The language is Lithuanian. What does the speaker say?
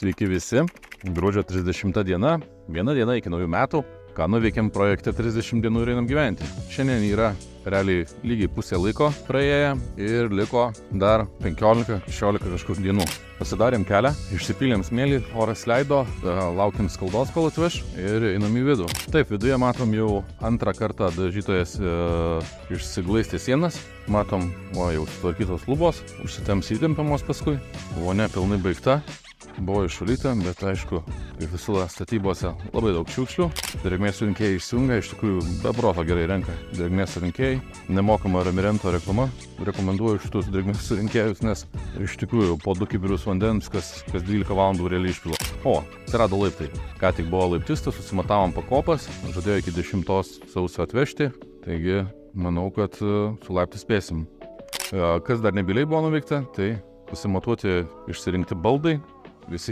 Sveiki visi, gruodžio 30 diena, viena diena iki naujų metų, ką nuveikėm projekte 30 dienų ir einam gyventi. Šiandien yra realiai lygiai pusė laiko praėję ir liko dar 15-16 kažkur dienų. Pasidarėm kelią, išsipylėm smėlį, oras leido, laukiam skaldos, kol atveš ir einam į vidų. Taip, viduje matom jau antrą kartą dažytojas išsiglaistė sienas. Matom, jau sutvarkytos lubos, užsitemps įtempiamos paskui. Vonia pilnai baigta. Buvo išvalyta, bet aišku, kaip visada statybose labai daug šiukšlių. Drėgmės surinkėjai išsijungia, iš tikrųjų be proto gerai renka drėgmės surinkėjai. Nemokama Ramirento reklama. Rekomenduoju šitus drėgmės surinkėjus, nes iš tikrųjų po 2 kibirus vandens kas 12 valandų realiai išpila. O, atsirado laiptai. Ką tik buvo laiptistas, susimatavom pakopas, žadėjo iki 10 sausio atvežti, taigi manau, kad su laiptu spėsim. Kas dar nebyliai buvo nuveikta, tai susimatuoti išsirinkti baldai,